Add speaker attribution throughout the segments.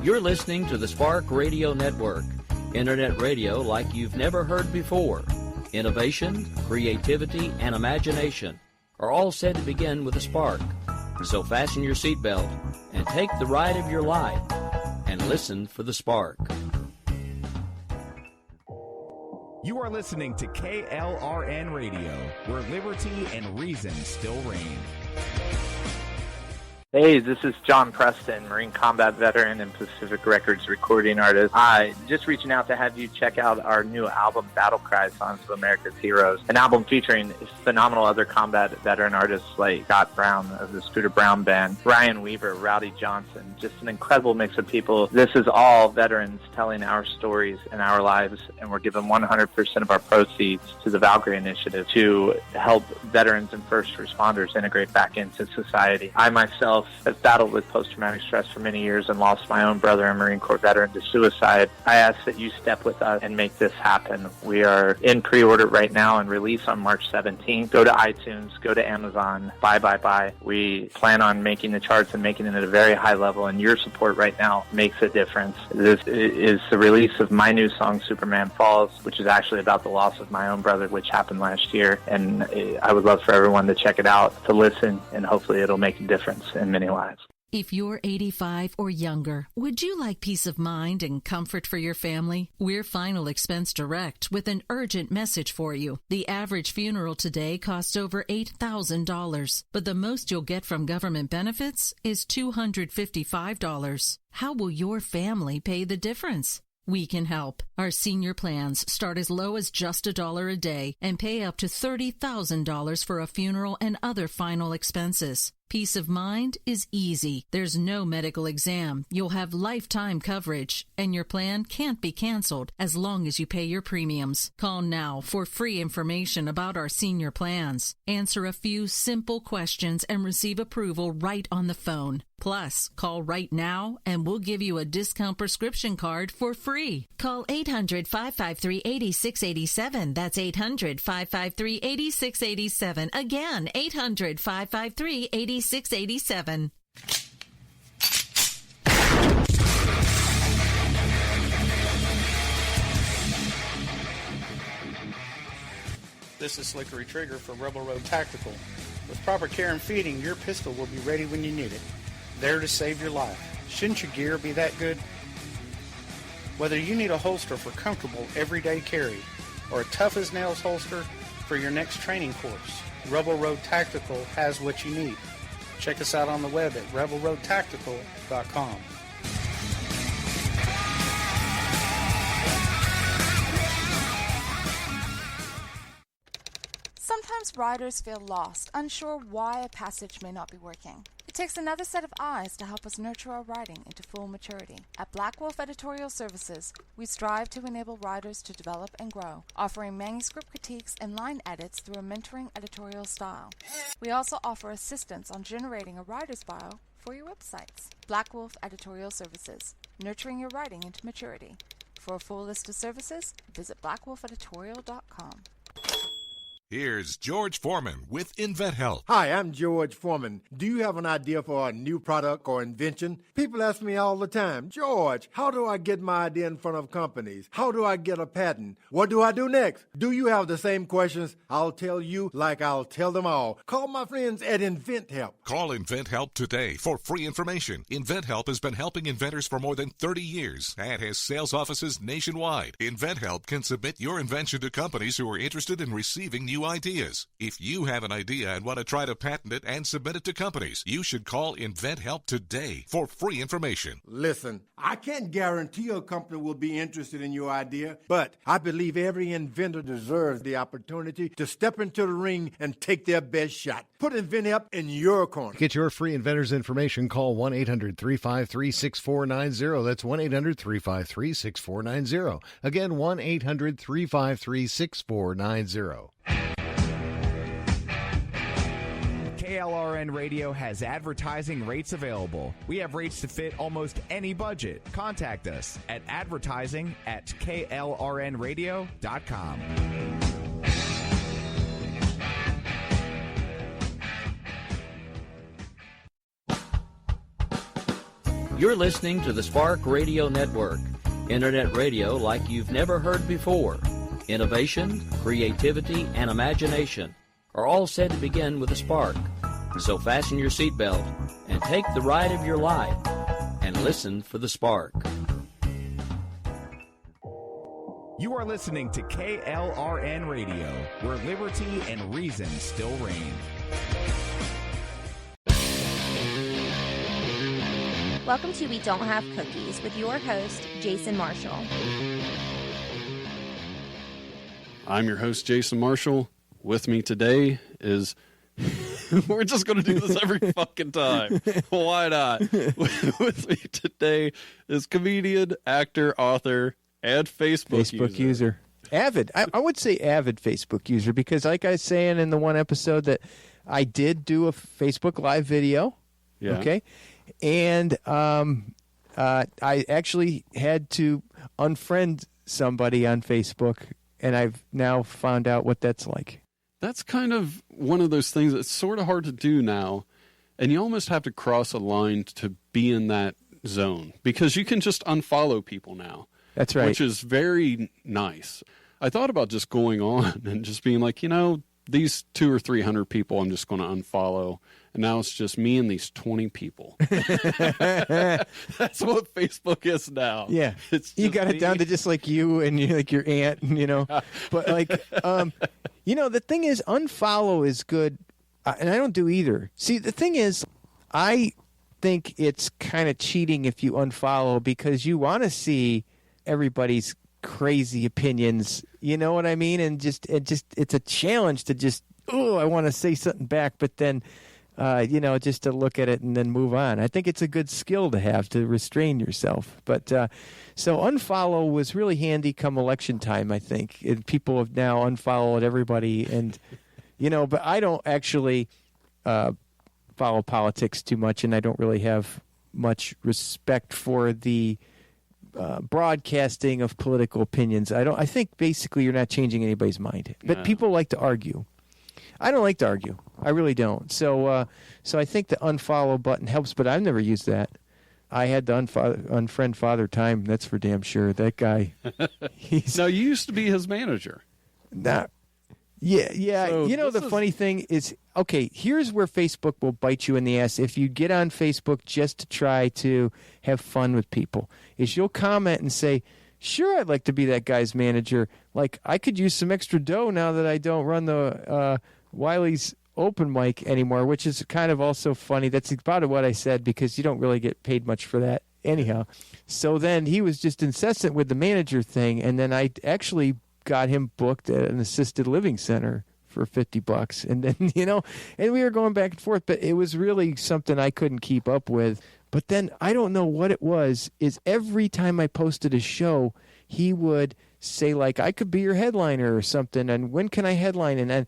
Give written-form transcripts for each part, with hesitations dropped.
Speaker 1: You're listening to the Spark Radio Network, internet radio like you've never heard before. Innovation, creativity, and imagination are all said to begin with a spark. So fasten your seatbelt and take the ride of your life and listen for the spark.
Speaker 2: You are listening to KLRN Radio, where liberty and reason still reign.
Speaker 3: Hey, this is John Preston, Marine Combat Veteran and Pacific Records recording artist. Just reaching out to have you check out our new album, Battle Cry, Songs of America's Heroes, an album featuring phenomenal other combat veteran artists like Scott Brown of the Scooter Brown Band, Ryan Weaver, Rowdy Johnson, just an incredible mix of people. This is all veterans telling our stories and our lives, and we're giving 100% of our proceeds to the Valkyrie Initiative to help veterans and first responders integrate back into society. I myself have battled with post-traumatic stress for many years and lost my own brother, a Marine Corps veteran, to suicide. I ask that you step with us and make this happen. We are in pre-order right now and release on March 17th. Go to iTunes, go to Amazon, buy. We plan on making the charts and making it at a very high level, and your support right now makes a difference. This is the release of my new song, Superman Falls, which is actually about the loss of my own brother, which happened last year, and I would love for everyone to check it out, to listen, and hopefully it'll make a difference in many lives.
Speaker 4: If you're 85 or younger, would you like peace of mind and comfort for your family? We're Final Expense Direct with an urgent message for you. The average funeral today costs over $8,000, but the most you'll get from government benefits is $255. How will your family pay the difference? We can help. Our senior plans start as low as just $1 a day and pay up to $30,000 for a funeral and other final expenses. Peace of mind is easy. There's no medical exam. You'll have lifetime coverage, and your plan can't be canceled as long as you pay your premiums. Call now for free information about our senior plans. Answer a few simple questions and receive approval right on the phone. Plus, call right now and we'll give you a discount prescription card for free. Call 800-553-8687. That's 800-553-8687. Again, 800-553-8687.
Speaker 5: This is Slickery Trigger for Rebel Road Tactical. With proper care and feeding, your pistol will be ready when you need it. There to save your life. Shouldn't your gear be that good? Whether you need a holster for comfortable everyday carry or a tough-as-nails holster for your next training course, Rebel Road Tactical has what you need. Check us out on the web at rebelroadtactical.com.
Speaker 6: Sometimes riders feel lost, unsure why a passage may not be working. It takes another set of eyes to help us nurture our writing into full maturity. At Black Wolf Editorial Services, we strive to enable writers to develop and grow, offering manuscript critiques and line edits through a mentoring editorial style. We also offer assistance on generating a writer's bio for your websites. Black Wolf Editorial Services, nurturing your writing into maturity. For a full list of services, visit blackwolfeditorial.com.
Speaker 7: Here's George Foreman with InventHelp.
Speaker 8: Hi, I'm George Foreman. Do you have an idea for a new product or invention? People ask me all the time, George, how do I get my idea in front of companies? How do I get a patent? What do I do next? Do you have the same questions? I'll tell you like I'll tell them all. Call my friends at InventHelp.
Speaker 7: Call InventHelp today for free information. InventHelp has been helping inventors for more than 30 years and has sales offices nationwide. InventHelp can submit your invention to companies who are interested in receiving new ideas. If you have an idea and want to try to patent it and submit it to companies, you should call InventHelp today for free information.
Speaker 8: Listen, I can't guarantee a company will be interested in your idea, but I believe every inventor deserves the opportunity to step into the ring and take their best shot. Put InventHelp in your corner.
Speaker 9: Get your free inventor's information. Call 1-800-353-6490. That's 1-800-353-6490. Again, 1-800-353-6490.
Speaker 2: KLRN Radio has advertising rates available. We have rates to fit almost any budget. Contact us at advertising@klrnradio.com.
Speaker 1: You're listening to the Spark Radio Network, Internet radio like you've never heard before. Innovation, creativity, and imagination are all said to begin with a spark. So fasten your seatbelt and take the ride of your life and listen for the spark.
Speaker 2: You are listening to KLRN Radio, where liberty and reason still reign.
Speaker 10: Welcome to We Don't Have Cookies with your host, Jason Marshall.
Speaker 11: I'm your host, Jason Marshall. With me today is... We're just going to do this every fucking time. Why not? With me today is comedian, actor, author, and Facebook user.
Speaker 12: Avid. I would say avid Facebook user because like I was saying in the one episode that I did do a Facebook Live video.
Speaker 11: Yeah.
Speaker 12: Okay. And I actually had to unfriend somebody on Facebook, and I've now found out what that's like.
Speaker 11: That's kind of one of those things that's sort of hard to do now, and you almost have to cross a line to be in that zone because you can just unfollow people now.
Speaker 12: That's right.
Speaker 11: Which is very nice. I thought about just going on and just being like, these 200 or 300 people I'm just going to unfollow. And now it's just me and these 20 people. That's what Facebook is now.
Speaker 12: Yeah. You got it down to just like you and like your aunt, But like, the thing is, unfollow is good. And I don't do either. See, the thing is, I think it's kind of cheating if you unfollow because you want to see everybody's crazy opinions. You know what I mean? And just it's a challenge to just, I want to say something back, but then, just to look at it and then move on. I think it's a good skill to have to restrain yourself. But so unfollow was really handy come election time, I think. And people have now unfollowed everybody. And, but I don't actually follow politics too much, and I don't really have much respect for the broadcasting of political opinions. I think basically you're not changing anybody's mind. But people like to argue. I don't like to argue. I really don't. So I think the unfollow button helps, but I've never used that. I had to unfriend Father Time. That's for damn sure. That guy.
Speaker 11: Now, you used to be his manager.
Speaker 12: Yeah. So the funny thing is, okay, here's where Facebook will bite you in the ass if you get on Facebook just to try to have fun with people, is you'll comment and say, sure, I'd like to be that guy's manager. Like, I could use some extra dough now that I don't run the Wiley's open mic anymore, which is kind of also funny. That's about what I said because you don't really get paid much for that anyhow. So then he was just incessant with the manager thing, and then I actually got him booked at an assisted living center for $50. And then, and we were going back and forth, but it was really something I couldn't keep up with. But then I don't know what it was, is every time I posted a show, he would say, like, I could be your headliner or something, and when can I headline? And then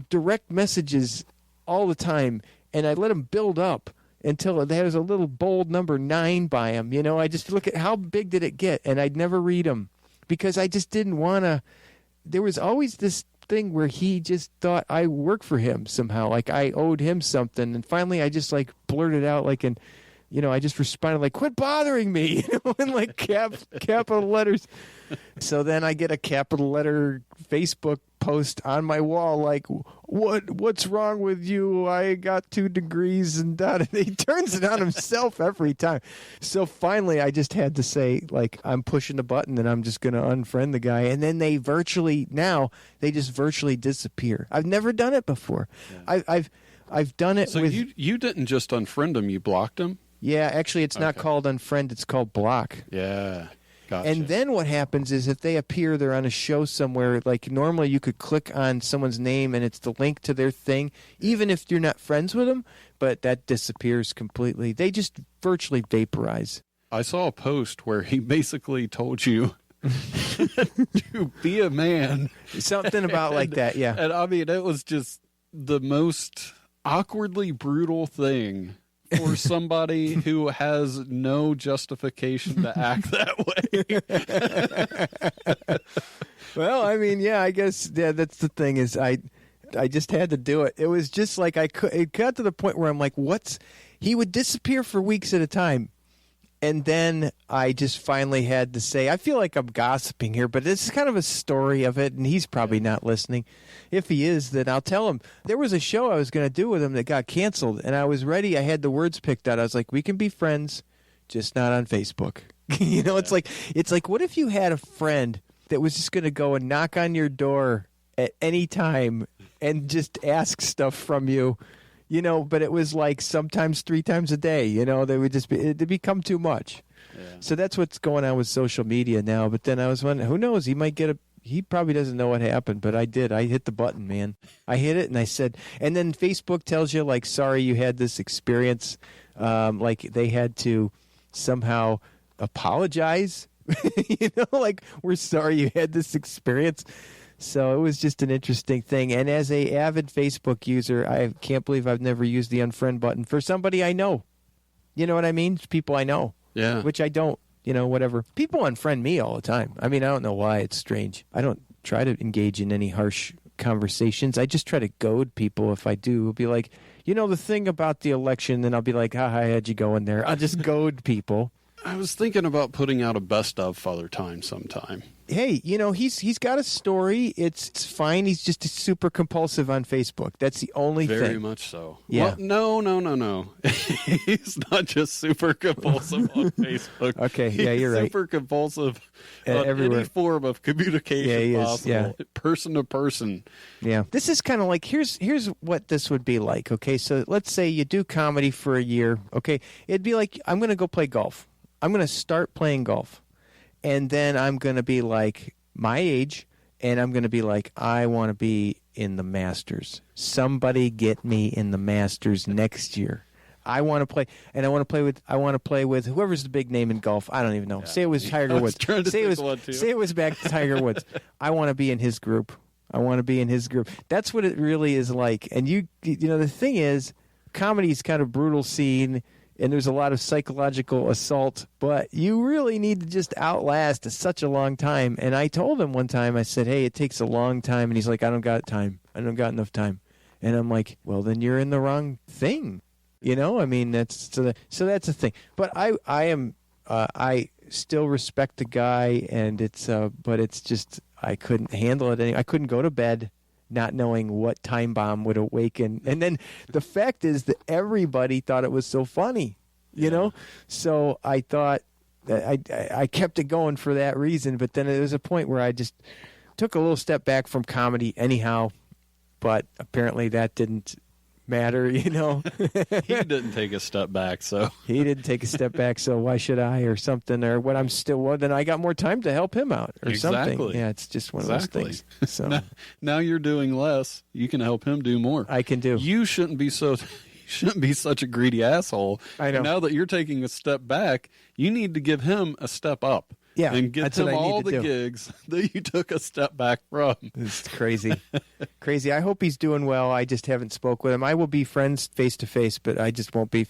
Speaker 12: direct messages all the time, and I let him build up until there was a little bold number 9 by him. I just look at how big did it get, and I'd never read them because I just didn't want to. There was always this thing where he just thought I worked for him somehow, like I owed him something, and finally I just like blurted out like in. I just responded like, quit bothering me, in like capital letters. So then I get a capital letter Facebook post on my wall like, what's wrong with you? I got 2 degrees and that. And he turns it on himself every time. So finally I just had to say, like, I'm pushing the button and I'm just going to unfriend the guy. And then they just virtually disappear. I've never done it before. Yeah. I've done it with...
Speaker 11: So you didn't just unfriend him, you blocked him?
Speaker 12: Yeah, actually, it's not called unfriend. It's called block.
Speaker 11: Yeah, gotcha.
Speaker 12: And then what happens is if they appear, they're on a show somewhere, like normally you could click on someone's name and it's the link to their thing, even if you're not friends with them, but that disappears completely. They just virtually vaporize.
Speaker 11: I saw a post where he basically told you to be a man.
Speaker 12: Something about like that, yeah.
Speaker 11: And I mean, it was just the most awkwardly brutal thing for somebody who has no justification to act that way.
Speaker 12: Well, I mean, yeah, I guess that's the thing is I just had to do it. It was just like it got to the point where I'm like, he would disappear for weeks at a time. And then I just finally had to say, I feel like I'm gossiping here, but this is kind of a story of it, and he's probably not listening. If he is, then I'll tell him. There was a show I was going to do with him that got canceled, and I was ready. I had the words picked out. I was like, we can be friends, just not on Facebook. It's like, what if you had a friend that was just going to go and knock on your door at any time and just ask stuff from you? But it was like sometimes 3 times a day, they would just it'd become too much. Yeah. So that's what's going on with social media now. But then I was wondering, who knows? He probably doesn't know what happened, but I did. I hit the button, man. I hit it and I said, and then Facebook tells you like, sorry, you had this experience. Like they had to somehow apologize, like we're sorry you had this experience. So it was just an interesting thing. And as a avid Facebook user, I can't believe I've never used the unfriend button for somebody I know. You know what I mean? It's people I know.
Speaker 11: Yeah.
Speaker 12: Which I don't, whatever. People unfriend me all the time. I mean, I don't know why. It's strange. I don't try to engage in any harsh conversations. I just try to goad people. If I do, I'll be like, the thing about the election, then I'll be like, how'd you go in there? I'll just goad people.
Speaker 11: I was thinking about putting out a best of Father Time sometime.
Speaker 12: Hey, he's got a story. It's fine. He's just super compulsive on Facebook. That's the only thing.
Speaker 11: Very much so.
Speaker 12: Yeah.
Speaker 11: Well, no. He's not just super compulsive on Facebook.
Speaker 12: Okay, yeah, you're right.
Speaker 11: Super compulsive on
Speaker 12: everywhere.
Speaker 11: any form of communication possible, person to person.
Speaker 12: Yeah. This is kind of like, here's what this would be like, okay? So let's say you do comedy for a year, okay? It'd be like, I'm going to go play golf. I'm going to start playing golf. And then I'm going to be like my age, and I'm going to be like, I want to be in the Masters. Somebody get me in the Masters next year. I want to play, and I want to play with whoever's the big name in golf. I don't even know. Yeah. Say it was Tiger Woods. Say it was back to Tiger Woods. I want to be in his group. That's what it really is like. And the thing is, comedy is kind of brutal scene. And there's a lot of psychological assault, but you really need to just outlast such a long time. And I told him one time, I said, hey, it takes a long time. And he's like, I don't got time. I don't got enough time. And I'm like, well, then you're in the wrong thing. I mean, that's so that's the thing. But I still respect the guy, and but it's just, I couldn't handle it. I couldn't go to bed not knowing what time bomb would awaken. And then the fact is that everybody thought it was so funny, So I thought that I kept it going for that reason. But then there was a point where I just took a little step back from comedy anyhow. But apparently that didn't matter,
Speaker 11: He didn't take a step back, so.
Speaker 12: He didn't take a step back, so why should I, or something, or what then I got more time to help him out, or something. Yeah, it's just one of those things. So
Speaker 11: now you're doing less. You can help him do more.
Speaker 12: I can do.
Speaker 11: You shouldn't be such a greedy asshole.
Speaker 12: I know.
Speaker 11: And now that you're taking a step back, you need to give him a step up.
Speaker 12: Yeah,
Speaker 11: and get him all the gigs that you took a step back from.
Speaker 12: It's crazy. Crazy. I hope he's doing well. I just haven't spoke with him. I will be friends face to face, but I just won't be.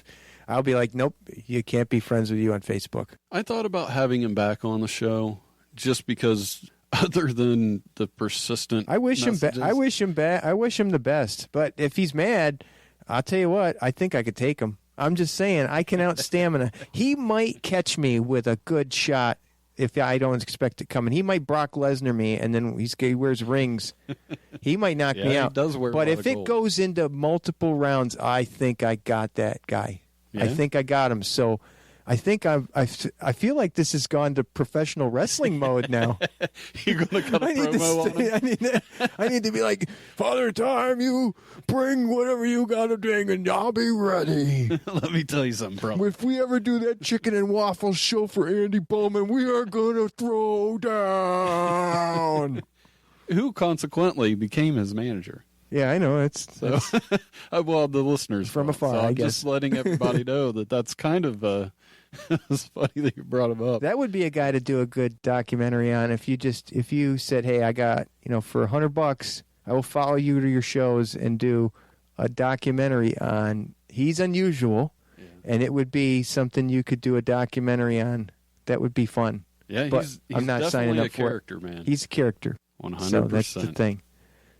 Speaker 12: I'll be like, nope, you can't be friends with you on Facebook.
Speaker 11: I thought about having him back on the show just because, other than the persistent
Speaker 12: I wish
Speaker 11: messages.
Speaker 12: him I wish him the best. But if he's mad, I'll tell you what, I think I could take him. I'm just saying, I can out stamina. He might catch me with a good shot if I don't expect it coming. He might Brock Lesnar me, and then he wears rings. He might knock me out.
Speaker 11: He does wear
Speaker 12: but if it
Speaker 11: gold.
Speaker 12: goes into multiple rounds, I think I got that guy.
Speaker 11: Yeah?
Speaker 12: I think I got him. So I think I feel like this has gone to professional wrestling mode now.
Speaker 11: You're going to cut a promo on him?
Speaker 12: I need to be like, Father Time, you bring whatever you got to bring, and I'll be ready.
Speaker 11: Let me tell you something, bro.
Speaker 12: If we ever do that chicken and waffle show for Andy Bowman, we are going to throw down.
Speaker 11: Who consequently became his manager.
Speaker 12: Yeah, I know. It's
Speaker 11: well, the listeners
Speaker 12: from afar.
Speaker 11: So
Speaker 12: I
Speaker 11: I'm
Speaker 12: guess.
Speaker 11: just letting everybody know that's kind of it's funny that you brought him up.
Speaker 12: That would be a guy to do a good documentary on. If you said, hey, I got for $100, I will follow you to your shows and do a documentary on. He's unusual, and it would be something you could do a documentary on. That would be fun.
Speaker 11: Yeah,
Speaker 12: but
Speaker 11: he's
Speaker 12: I'm not signing up
Speaker 11: a character,
Speaker 12: for it.
Speaker 11: man.
Speaker 12: He's a character.
Speaker 11: 100%.
Speaker 12: So that's the thing.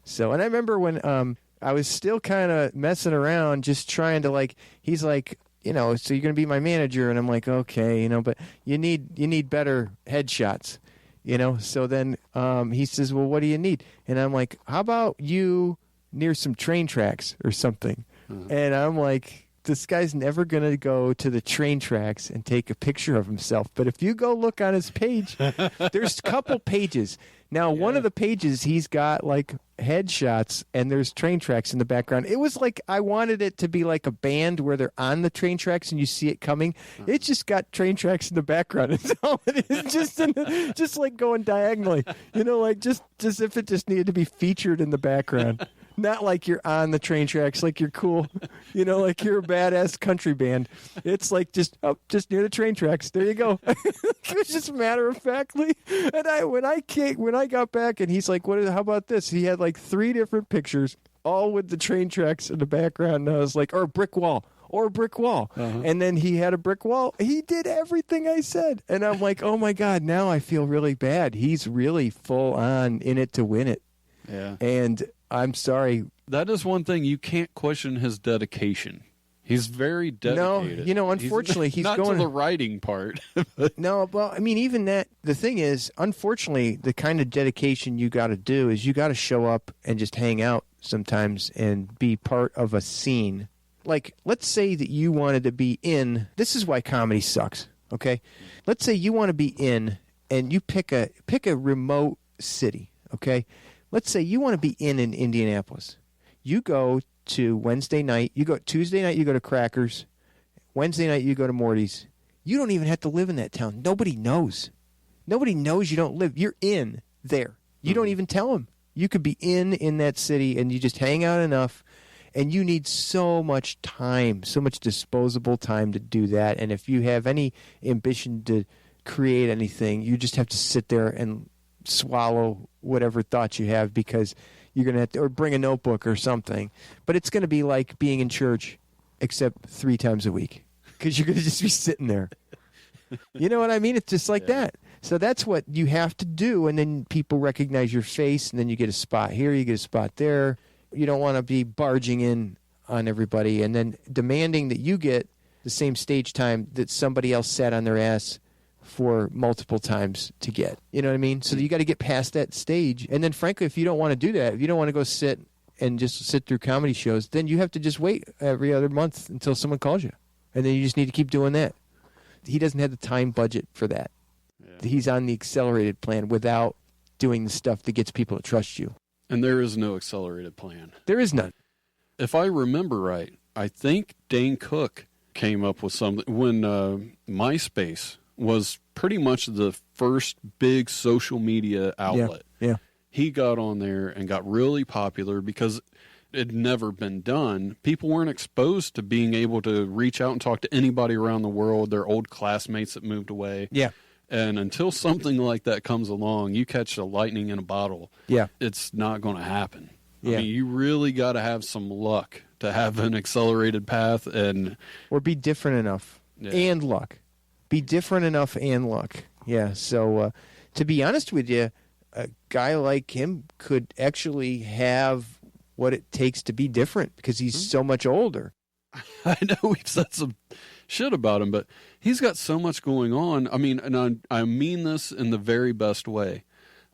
Speaker 12: So, and I remember when I was still kind of messing around, just trying to he's like, so you're going to be my manager. And I'm like, okay, but you need better headshots, So then he says, well, what do you need? And I'm like, how about you near some train tracks or something? And I'm like, this guy's never going to go to the train tracks and take a picture of himself. But if you go look on his page, there's a couple pages. Now, one of the pages, he's got like headshots and there's train tracks in the background. It was like I wanted it to be like a band where they're on the train tracks and you see it coming. It just got train tracks in the background. It's all it is, just like going diagonally, like just if it just needed to be featured in the background. Not like you're on the train tracks, like you're cool, like you're a badass country band. It's like just near the train tracks. There you go. It was just matter of factly. And when I got back, and he's like, how about this? He had like 3 different pictures, all with the train tracks in the background. And I was like, or a brick wall. And then he had a brick wall. He did everything I said. And I'm like, oh my God, now I feel really bad. He's really full on in it to win it.
Speaker 11: Yeah.
Speaker 12: And I'm sorry.
Speaker 11: That is one thing you can't question his dedication. He's very dedicated.
Speaker 12: No, unfortunately, he's
Speaker 11: not
Speaker 12: going
Speaker 11: to the writing part.
Speaker 12: No, well, I mean, even that. The thing is, unfortunately, the kind of dedication you got to do is you got to show up and just hang out sometimes and be part of a scene. Like, let's say that you wanted to be in. This is why comedy sucks. Okay, let's say you want to be in, and you pick a remote city. Okay. Let's say you want to be in Indianapolis. You go to Wednesday night. Tuesday night, you go to Crackers. Wednesday night, you go to Morty's. You don't even have to live in that town. Nobody knows. Nobody knows you don't live. You're in there. You don't even tell them. You could be in that city, and you just hang out enough, and you need so much time, so much disposable time to do that. And if you have any ambition to create anything, you just have to sit there and swallow whatever thoughts you have, because you're going to have to, or bring a notebook or something. But it's going to be like being in church, except 3 times a week, because you're going to just be sitting there. You know what I mean? It's just like that. So that's what you have to do, and then people recognize your face, and then you get a spot here, you get a spot there. You don't want to be barging in on everybody and then demanding that you get the same stage time that somebody else sat on their ass for multiple times to get. You know what I mean? So you got to get past that stage. And then, frankly, if you don't want to do that, if you don't want to go sit and just sit through comedy shows, then you have to just wait every other month until someone calls you. And then you just need to keep doing that. He doesn't have the time budget for that. Yeah. He's on the accelerated plan without doing the stuff that gets people to trust you.
Speaker 11: And there is no accelerated plan.
Speaker 12: There is none.
Speaker 11: If I remember right, I think Dane Cook came up with something when MySpace was pretty much the first big social media outlet.
Speaker 12: Yeah.
Speaker 11: He got on there and got really popular because it had never been done. People weren't exposed to being able to reach out and talk to anybody around the world, their old classmates that moved away.
Speaker 12: Yeah.
Speaker 11: And until something like that comes along, you catch a lightning in a bottle.
Speaker 12: Yeah.
Speaker 11: It's not going to happen.
Speaker 12: Yeah.
Speaker 11: I mean, you really got to have some luck to have an accelerated path
Speaker 12: or be different enough and luck. Be different enough and luck. Yeah. So to be honest with you, a guy like him could actually have what it takes to be different because he's so much older.
Speaker 11: I know we've said some shit about him, but he's got so much going on. I mean, and I mean this in the very best way,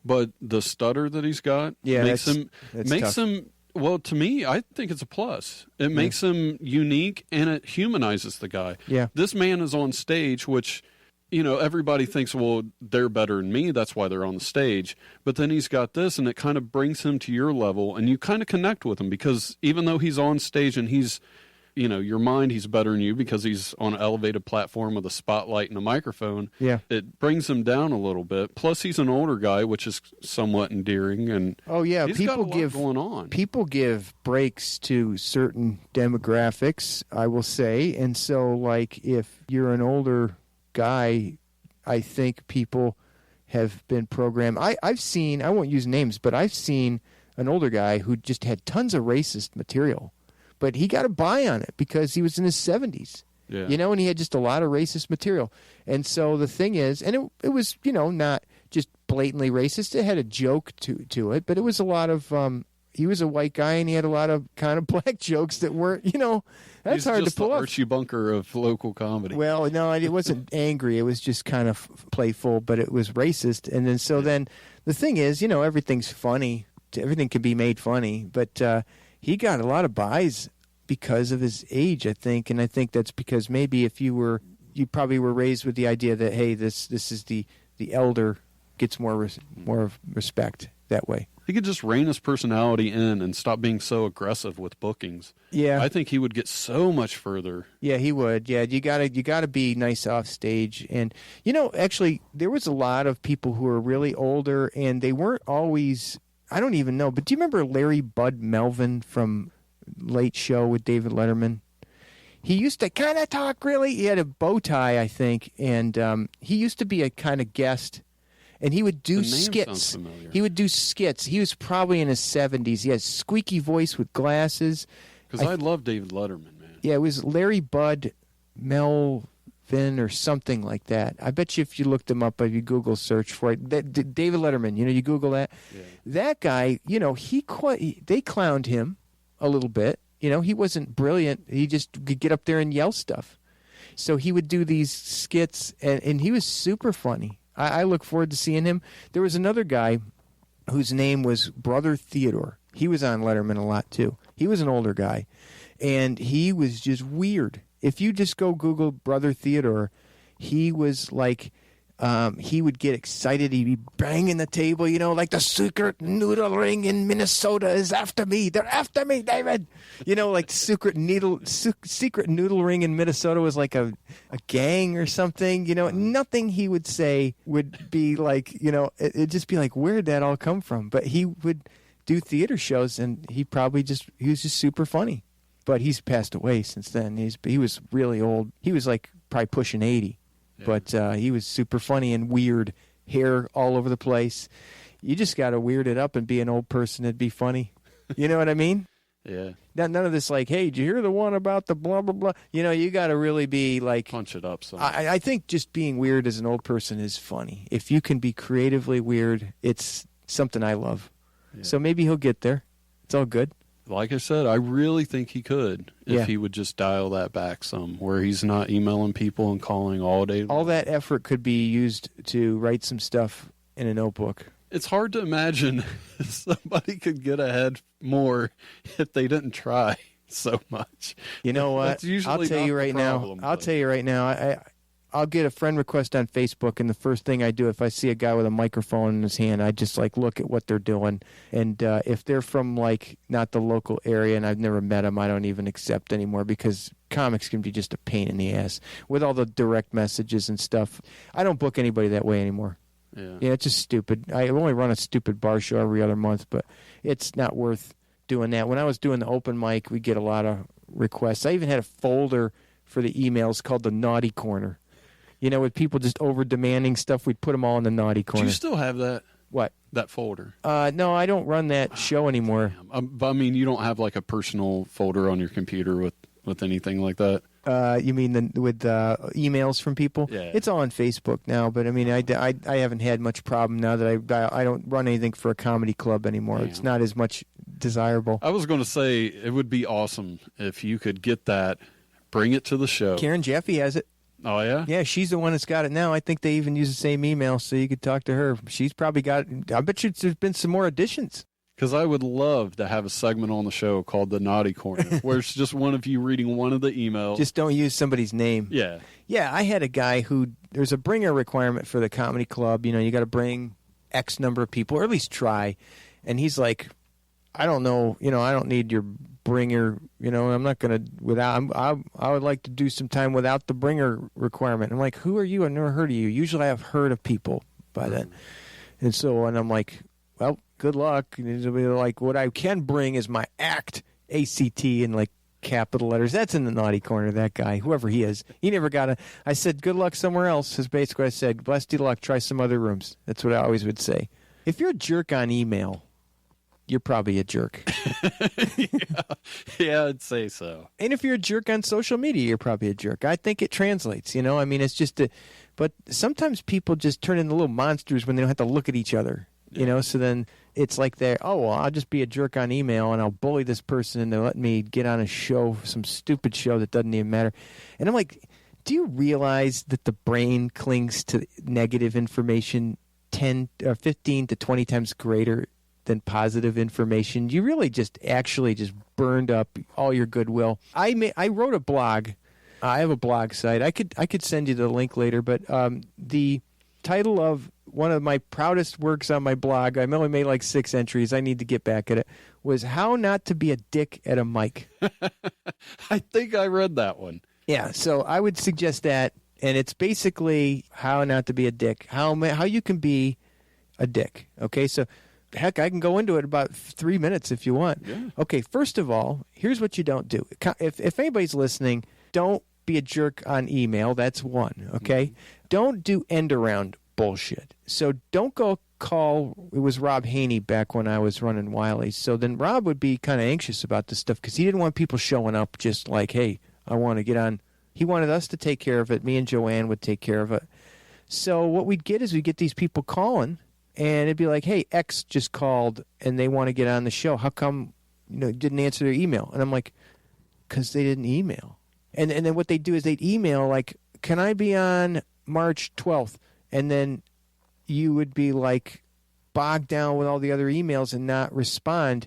Speaker 11: but the stutter that he's got makes him. Well, to me, I think it's a plus. It makes him unique, and it humanizes the guy.
Speaker 12: Yeah,
Speaker 11: this man is on stage, which, you know, everybody thinks, well, they're better than me, that's why they're on the stage. But then he's got this, and it kind of brings him to your level, and you kind of connect with him because even though he's on stage and he's, you know, your mind, he's better than you because he's on an elevated platform with a spotlight and a microphone.
Speaker 12: Yeah.
Speaker 11: It brings him down a little bit. Plus, he's an older guy, which is somewhat endearing. And
Speaker 12: people give breaks to certain demographics, I will say. And so, like, if you're an older guy, I think people have been programmed. I've seen, I won't use names, but I've seen an older guy who just had tons of racist material. But he got a buy on it because he was in his 70s, you know, and he had just a lot of racist material. And so the thing is, and it was, you know, not just blatantly racist. It had a joke to it, but it was a lot of, he was a white guy, and he had a lot of kind of black jokes that weren't, that's
Speaker 11: He's
Speaker 12: hard
Speaker 11: just
Speaker 12: to pull
Speaker 11: the
Speaker 12: off.
Speaker 11: Archie Bunker of local comedy.
Speaker 12: Well, no, it wasn't angry. It was just kind of playful, but it was racist. And then the thing is, everything's funny. Everything can be made funny. But he got a lot of buys because of his age, I think. And I think that's because maybe if you probably were raised with the idea that, hey, this is the elder gets more respect that way.
Speaker 11: He could just rein his personality in and stop being so aggressive with bookings.
Speaker 12: Yeah,
Speaker 11: I think he would get so much further.
Speaker 12: Yeah, he would. Yeah, you gotta be nice off stage. And actually, there was a lot of people who were really older, and they weren't always. I don't even know. But do you remember Larry Bud Melvin from Late Show with David Letterman? He used to kind of talk really. He had a bow tie, I think, and he used to be a kind of guest. And he would do skits. He would do skits. He was probably in his 70s. He had a squeaky voice with glasses.
Speaker 11: Because I love David Letterman, man.
Speaker 12: Yeah, it was Larry Bud Melvin or something like that. I bet you if you looked him up, if you Google search for it, David Letterman, you Google that. Yeah. That guy, they clowned him a little bit. He wasn't brilliant. He just could get up there and yell stuff. So he would do these skits, and he was super funny. I look forward to seeing him. There was another guy whose name was Brother Theodore. He was on Letterman a lot, too. He was an older guy, and he was just weird. If you just go Google Brother Theodore, he was like, he would get excited. He'd be banging the table, like the secret noodle ring in Minnesota is after me. They're after me, David. Like secret noodle ring in Minnesota was like a gang or something. Nothing he would say would be like, it'd just be like, where'd that all come from? But he would do theater shows, and he was just super funny. But he's passed away since then. He was really old. He was like probably pushing 80. Yeah. But he was super funny and weird, hair all over the place. You just got to weird it up and be an old person. It'd be funny. You know what I mean?
Speaker 11: Yeah.
Speaker 12: None of this like, hey, did you hear the one about the blah, blah, blah? You got to really be like...
Speaker 11: Punch it up.
Speaker 12: I think just being weird as an old person is funny. If you can be creatively weird, it's something I love. Yeah. So maybe he'll get there. It's all good.
Speaker 11: Like I said, I really think he could if he would just dial that back some, where he's not emailing people and calling all day.
Speaker 12: All that effort could be used to write some stuff in a notebook.
Speaker 11: It's hard to imagine somebody could get ahead more if they didn't try so much.
Speaker 12: You know what? I'll tell you right now. I'll get a friend request on Facebook, and the first thing I do if I see a guy with a microphone in his hand, I just look at what they're doing. And if they're from not the local area and I've never met them, I don't even accept anymore, because comics can be just a pain in the ass with all the direct messages and stuff. I don't book anybody that way anymore. Yeah, it's just stupid. I only run a stupid bar show every other month, but it's not worth doing that. When I was doing the open mic, we get a lot of requests. I even had a folder for the emails called the Naughty Corner. With people just over-demanding stuff, we'd put them all in the naughty corner.
Speaker 11: Do you still have that?
Speaker 12: What?
Speaker 11: That folder?
Speaker 12: No, I don't run that show anymore.
Speaker 11: But I mean, you don't have a personal folder on your computer with anything like that?
Speaker 12: You mean with emails from people?
Speaker 11: Yeah.
Speaker 12: It's all on Facebook now, but I mean, I haven't had much problem now that I don't run anything for a comedy club anymore. Damn. It's not as much desirable.
Speaker 11: I was going to say, it would be awesome if you could get that, bring it to the show.
Speaker 12: Karen Jeffy has it.
Speaker 11: Oh, yeah?
Speaker 12: Yeah, she's the one that's got it now. I think they even use the same email, so you could talk to her. She's probably got it. I bet you there's been some more additions.
Speaker 11: Because I would love to have a segment on the show called The Naughty Corner, where it's just one of you reading one of the emails.
Speaker 12: Just don't use somebody's name.
Speaker 11: Yeah.
Speaker 12: Yeah, I had a guy who, there's a bringer requirement for the comedy club. You got to bring X number of people, or at least try. And he's like, I don't know, I don't need your bringer, I'm not going to, I would like to do some time without the bringer requirement. I'm like, who are you? I've never heard of you. Usually I've heard of people by then. And I'm like, well, good luck. And it'll be like, what I can bring is my act, ACT, in capital letters. That's in the naughty corner, that guy, whoever he is. He never got I said, good luck somewhere else, is basically what I said. Blessed luck, try some other rooms. That's what I always would say. If you're a jerk on email, you're probably a jerk.
Speaker 11: Yeah, I'd say so.
Speaker 12: And if you're a jerk on social media, you're probably a jerk. I think it translates, I mean, it's just but sometimes people just turn into little monsters when they don't have to look at each other, so then it's like they're, oh, well, I'll just be a jerk on email and I'll bully this person and they'll let me get on a show, some stupid show that doesn't even matter. And I'm like, do you realize that the brain clings to negative information 10 or 15 to 20 times greater than positive information? You really just burned up all your goodwill. I wrote a blog. I have a blog site. I could send you the link later, but the title of one of my proudest works on my blog, I only made like 6 entries, I need to get back at it, was How Not to Be a Dick at a Mic.
Speaker 11: I think I read that one.
Speaker 12: Yeah, so I would suggest that, and it's basically how not to be a dick, how you can be a dick. Okay, so heck, I can go into it about 3 minutes if you want.
Speaker 11: Yeah.
Speaker 12: Okay, first of all, here's what you don't do. If anybody's listening, don't be a jerk on email. That's one, okay? Mm-hmm. Don't do end-around bullshit. So don't go call, it was Rob Haney back when I was running Wiley's. So then Rob would be kind of anxious about this stuff because he didn't want people showing up just like, hey, I want to get on. He wanted us to take care of it. Me and Joanne would take care of it. So what we'd get is we'd get these people calling, and it'd be like, hey, X just called, and they want to get on the show. How come didn't answer their email? And I'm like, because they didn't email. And then what they'd do is they'd email, like, can I be on March 12th? And then you would be, like, bogged down with all the other emails and not respond.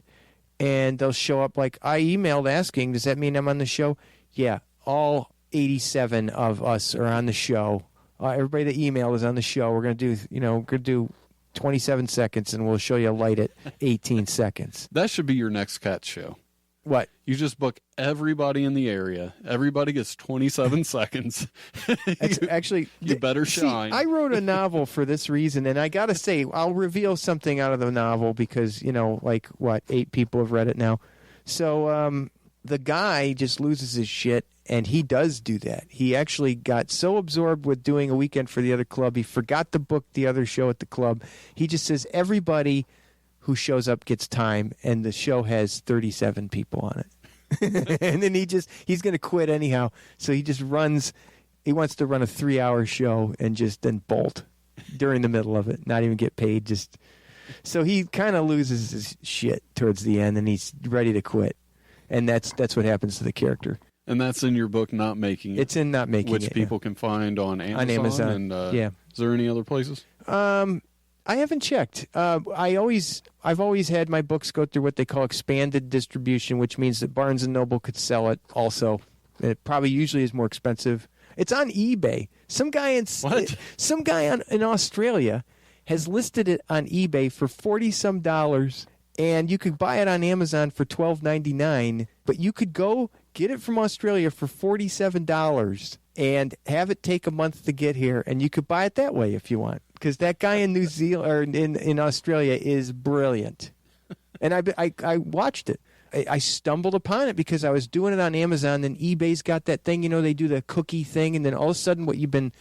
Speaker 12: And they'll show up like, I emailed asking, does that mean I'm on the show? Yeah, all 87 of us are on the show. Everybody that emailed is on the show. We're going to do 27 seconds, and we'll show you a light at 18 seconds.
Speaker 11: That should be your next cat show.
Speaker 12: What?
Speaker 11: You just book everybody in the area. Everybody gets 27 seconds.
Speaker 12: Actually,
Speaker 11: you better shine.
Speaker 12: See, I wrote a novel for this reason, and I got to say, I'll reveal something out of the novel because, 8 people have read it now. So the guy just loses his shit, and he does do that. He actually got so absorbed with doing a weekend for the other club, he forgot to book the other show at the club. He just says everybody who shows up gets time, and the show has 37 people on it. And then he's going to quit anyhow. So he just runs. He wants to run a 3-hour show and just then bolt during the middle of it, not even get paid. So he kind of loses his shit towards the end, and he's ready to quit. And that's what happens to the character.
Speaker 11: And that's in your book, Not Making It.
Speaker 12: It's in Not Making It.
Speaker 11: Which people can find on Amazon.
Speaker 12: On Amazon,
Speaker 11: and,
Speaker 12: yeah.
Speaker 11: Is there any other places?
Speaker 12: I haven't checked. I've always had my books go through what they call expanded distribution, which means that Barnes & Noble could sell it also. It probably usually is more expensive. It's on eBay. Some guy in Australia has listed it on eBay for $40-some, and you could buy it on Amazon for $12.99, but you could go get it from Australia for $47 and have it take a month to get here, and you could buy it that way if you want. Because that guy in New Zealand or in Australia is brilliant, and I watched it. I stumbled upon it because I was doing it on Amazon. Then eBay's got that thing, they do the cookie thing, and then all of a sudden, what you've been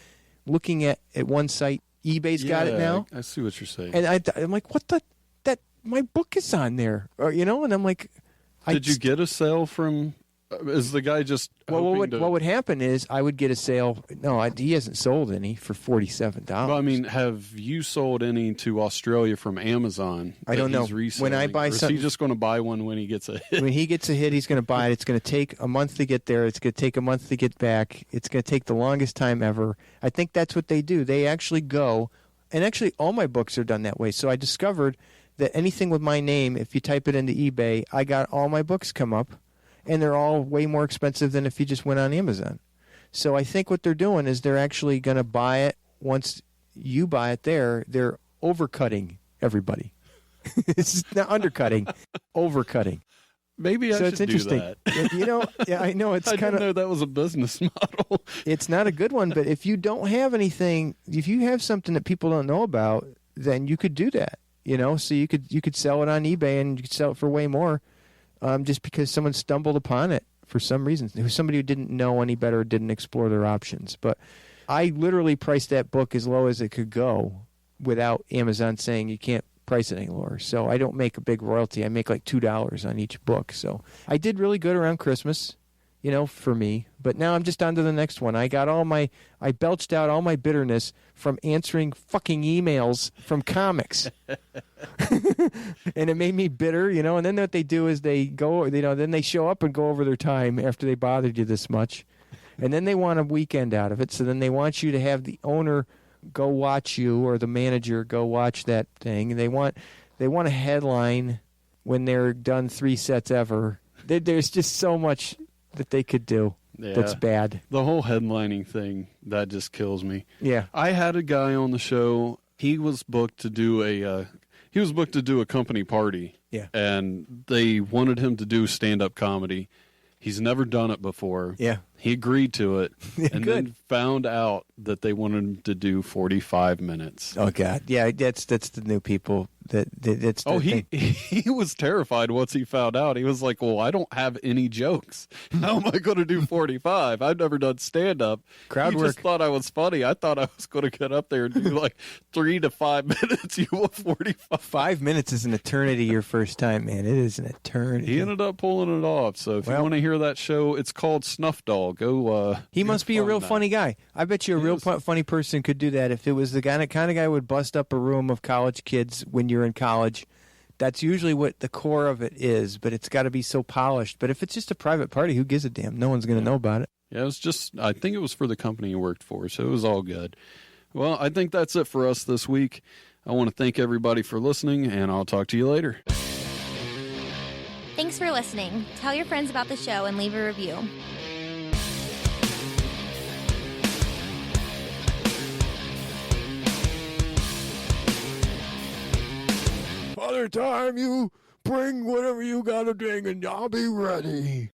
Speaker 12: looking at one site, eBay's got it now.
Speaker 11: I see what you're saying.
Speaker 12: And I'm like, what that my book is on there, and I'm like,
Speaker 11: did you get a sale from? Is the guy just?
Speaker 12: Well, what would happen is I would get a sale. No, he hasn't sold any for $47.
Speaker 11: Well, I mean, have you sold any to Australia from Amazon?
Speaker 12: I don't know.
Speaker 11: When
Speaker 12: I buy something,
Speaker 11: is he just going to buy one when he gets a hit?
Speaker 12: When he gets a hit, he's going to buy it. It's going to take a month to get there. It's going to take a month to get back. It's going to take the longest time ever. I think that's what they do. They actually go, and actually all my books are done that way. So I discovered that anything with my name, if you type it into eBay, I got all my books come up. And they're all way more expensive than if you just went on Amazon. So I think what they're doing is they're actually going to buy it. Once you buy it there, they're overcutting everybody. It's not undercutting, overcutting.
Speaker 11: Maybe I should
Speaker 12: it's interesting.
Speaker 11: do that.
Speaker 12: Yeah, I know. It's
Speaker 11: I
Speaker 12: kind of.
Speaker 11: didn't know that was a business model.
Speaker 12: It's not a good one, but if you don't have anything, if you have something that people don't know about, then you could do that. So you could sell it on eBay and you could sell it for way more. Just because someone stumbled upon it for some reason. It was somebody who didn't know any better, didn't explore their options. But I literally priced that book as low as it could go without Amazon saying you can't price it any lower. So I don't make a big royalty. I make like $2 on each book. So I did really good around Christmas. for me. But now I'm just on to the next one. I belched out all my bitterness from answering fucking emails from comics. And it made me bitter, and then what they do is they go, then they show up and go over their time after they bothered you this much. And then they want a weekend out of it. So then they want you to have the owner go watch you or the manager go watch that thing. And they want a headline when they're done 3 sets ever. There's just so much that they could do that's bad.
Speaker 11: The whole headlining thing, that just kills me.
Speaker 12: Yeah.
Speaker 11: I had a guy on the show. He was booked to do a company party.
Speaker 12: Yeah.
Speaker 11: And they wanted him to do stand-up comedy. He's never done it before.
Speaker 12: Yeah.
Speaker 11: He agreed to it and
Speaker 12: Good.
Speaker 11: then found out that they wanted him to do 45 minutes.
Speaker 12: Oh, God. Yeah, that's the new people.
Speaker 11: He was terrified once he found out. He was like, well, I don't have any jokes. How am I going to do 45? I've never done stand-up.
Speaker 12: Crowd work.
Speaker 11: Just thought I was funny. I thought I was going to get up there and do like 3 to 5 minutes. You want 45?
Speaker 12: 5 minutes is an eternity your first time, man. It is an eternity.
Speaker 11: He ended up pulling it off. So if you want to hear that show, it's called Snuff Doll. Go.
Speaker 12: He must be a real funny guy. I bet you a real funny person could do that. If it was the kind of guy who would bust up a room of college kids when you're in college. That's usually what the core of it is, but it's got to be so polished. But if it's just a private party, who gives a damn? No one's going to know about it.
Speaker 11: Yeah, I think it was for the company he worked for, so it was all good. Well, I think that's it for us this week. I want to thank everybody for listening, and I'll talk to you later.
Speaker 10: Thanks for listening. Tell your friends about the show and leave a review.
Speaker 13: Other time you bring whatever you got to drink and I'll be ready.